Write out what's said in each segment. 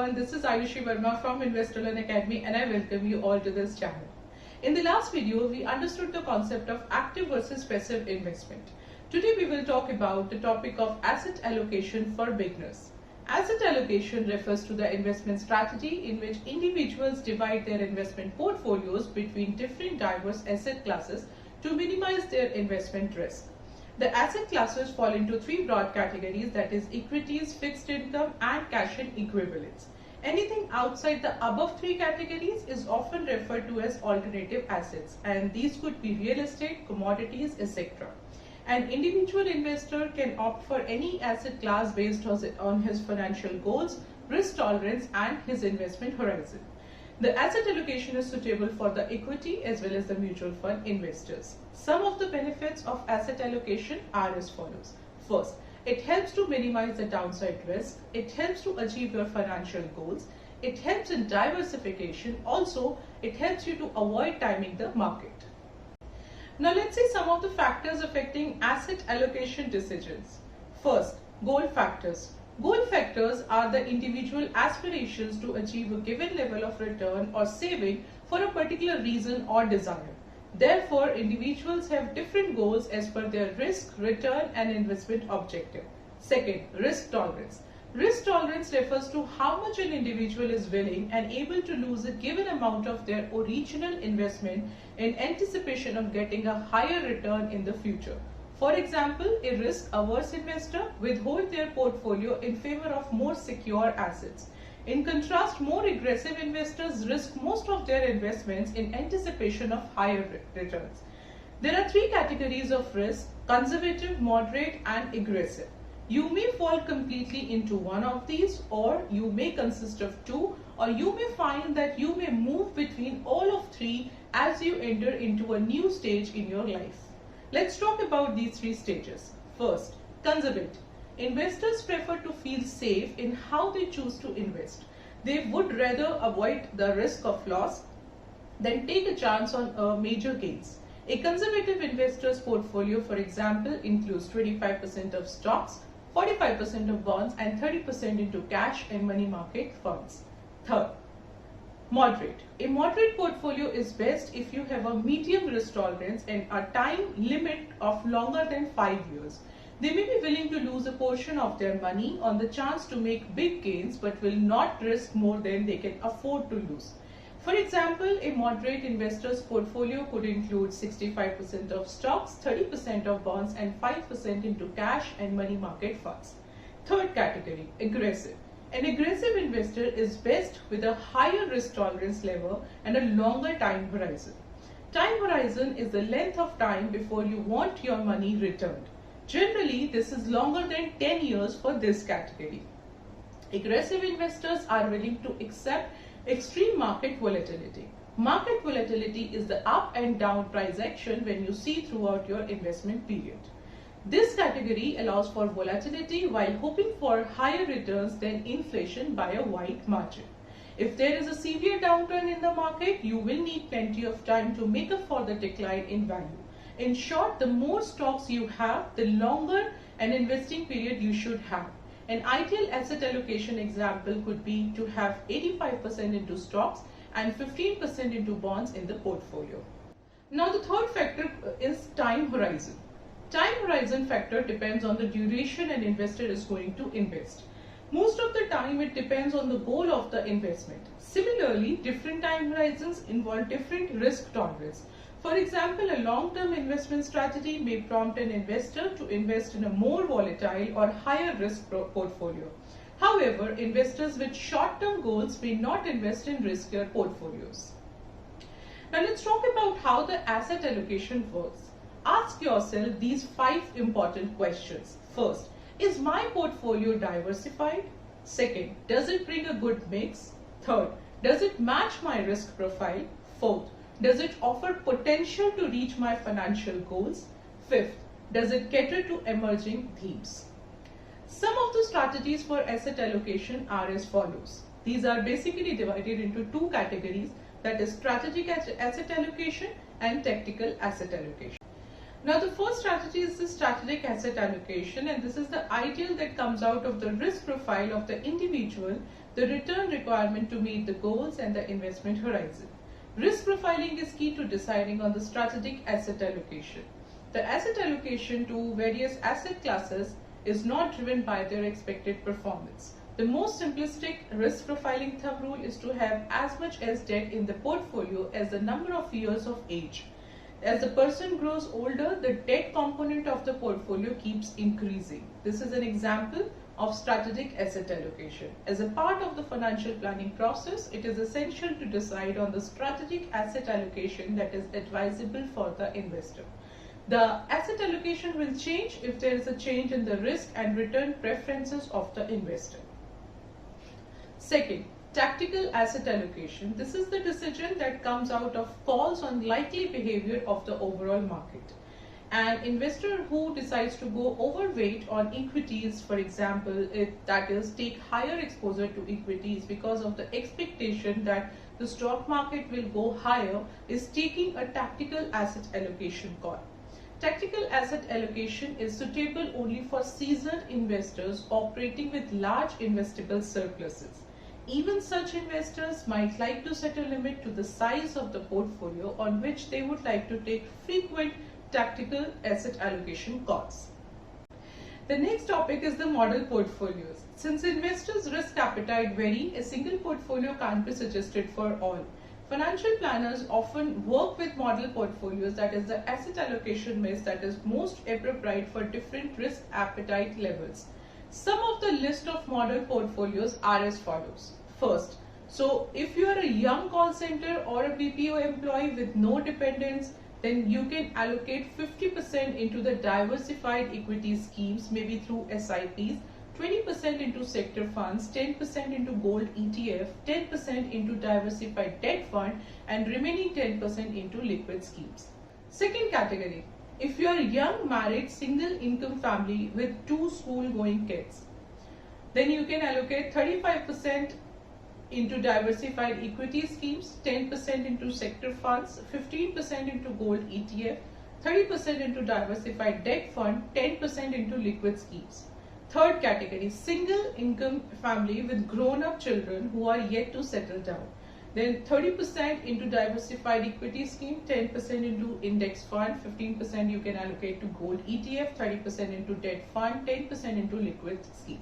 everyone, this is Ayushi Verma from Investolearn Academy and I welcome you all to this channel. In the last video, we understood the concept of active versus passive investment. Today we will talk about the topic of asset allocation for beginners. Asset allocation refers to the investment strategy in which individuals divide their investment portfolios between different diverse asset classes to minimize their investment risk. The asset classes fall into three broad categories, that is equities, fixed income and cash and equivalents. Anything outside the above three categories is often referred to as alternative assets, and these could be real estate, commodities, etc. An individual investor can opt for any asset class based on his financial goals, risk tolerance and his investment horizon. The asset allocation is suitable for the equity as well as the mutual fund investors. Some of the benefits of asset allocation are as follows. First, it helps to minimize the downside risk. It helps to achieve your financial goals. It helps in diversification. Also, it helps you to avoid timing the market. Now, let's see some of the factors affecting asset allocation decisions. First, goal factors. Goal factors are the individual aspirations to achieve a given level of return or saving for a particular reason or desire. Therefore, individuals have different goals as per their risk, return and investment objective. Second, risk tolerance. Risk tolerance refers to how much an individual is willing and able to lose a given amount of their original investment in anticipation of getting a higher return in the future. For example, a risk-averse investor withhold their portfolio in favor of more secure assets. In contrast, more aggressive investors risk most of their investments in anticipation of higher returns. There are three categories of risk: conservative, moderate and aggressive. You may fall completely into one of these, or you may consist of two, or you may find that you may move between all of three as you enter into a new stage in your life. Let's talk about these three stages. First, conservative. Investors prefer to feel safe in how they choose to invest. They would rather avoid the risk of loss than take a chance on major gains. A conservative investor's portfolio, for example, includes 25% of stocks, 45% of bonds and 30% into cash and money market funds. Third, moderate. A moderate portfolio is best if you have a medium risk tolerance and a time limit of longer than 5 years. They may be willing to lose a portion of their money on the chance to make big gains, but will not risk more than they can afford to lose. For example, a moderate investor's portfolio could include 65% of stocks, 30% of bonds and 5% into cash and money market funds. Third category, aggressive. An aggressive investor is best with a higher risk tolerance level and a longer time horizon. Time horizon is the length of time before you want your money returned. Generally, this is longer than 10 years for this category. Aggressive investors are willing to accept extreme market volatility. Market volatility is the up and down price action when you see throughout your investment period. This category allows for volatility while hoping for higher returns than inflation by a wide margin. If there is a severe downturn in the market, you will need plenty of time to make up for the decline in value. In short, the more stocks you have, the longer an investing period you should have. An ideal asset allocation example could be to have 85% into stocks and 15% into bonds in the portfolio. Now the third factor is time horizon. Time horizon factor depends on the duration an investor is going to invest. Most of the time it depends on the goal of the investment. Similarly, different time horizons involve different risk tolerance. For example, a long-term investment strategy may prompt an investor to invest in a more volatile or higher risk portfolio. However, investors with short-term goals may not invest in riskier portfolios. Now let's talk about how the asset allocation works. Ask yourself these 5 important questions. First, is my portfolio diversified? Second, does it bring a good mix? Third, does it match my risk profile? Fourth, does it offer potential to reach my financial goals? Fifth, does it cater to emerging themes? Some of the strategies for asset allocation are as follows. These are basically divided into two categories, that is strategic asset allocation and tactical asset allocation. Now the first strategy is the strategic asset allocation, and this is the ideal that comes out of the risk profile of the individual, the return requirement to meet the goals and the investment horizon. Risk profiling is key to deciding on the strategic asset allocation. The asset allocation to various asset classes is not driven by their expected performance. The most simplistic risk profiling thumb rule is to have as much as debt in the portfolio as the number of years of age. As the person grows older, the debt component of the portfolio keeps increasing. This is an example of strategic asset allocation. As a part of the financial planning process, it is essential to decide on the strategic asset allocation that is advisable for the investor. The asset allocation will change if there is a change in the risk and return preferences of the investor. Second, tactical asset allocation. This is the decision that comes out of calls on likely behavior of the overall market. An investor who decides to go overweight on equities, for example, that is take higher exposure to equities because of the expectation that the stock market will go higher, is taking a tactical asset allocation call. Tactical asset allocation is suitable only for seasoned investors operating with large investable surpluses. Even such investors might like to set a limit to the size of the portfolio on which they would like to take frequent tactical asset allocation calls. The next topic is the model portfolios. Since investors' risk appetite vary, a single portfolio can't be suggested for all. Financial planners often work with model portfolios, that is the asset allocation mix that is most appropriate for different risk appetite levels. Some of the list of model portfolios are as follows. First, so if you are a young call center or a BPO employee with no dependents, then you can allocate 50% into the diversified equity schemes, maybe through SIPs, 20% into sector funds, 10% into gold ETF, 10% into diversified debt fund, and remaining 10% into liquid schemes. Second category, if you are a young married single income family with 2 school going kids, then you can allocate 35% into diversified equity schemes, 10% into sector funds, 15% into gold ETF, 30% into diversified debt fund, 10% into liquid schemes. Third category, single income family with grown-up children who are yet to settle down. Then 30% into diversified equity scheme, 10% into index fund, 15% you can allocate to gold ETF, 30% into debt fund, 10% into liquid scheme.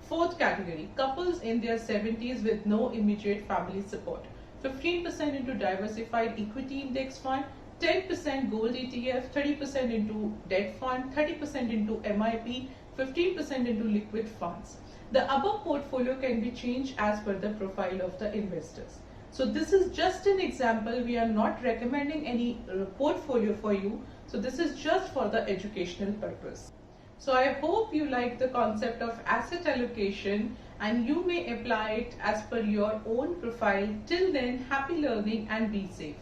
Fourth category, couples in their 70s with no immediate family support. 15% into diversified equity index fund, 10% gold ETF, 30% into debt fund, 30% into MIP, 15% into liquid funds. The above portfolio can be changed as per the profile of the investors. So this is just an example. We are not recommending any portfolio for you. So this is just for the educational purpose. So I hope you like the concept of asset allocation and you may apply it as per your own profile. Till then, happy learning and be safe.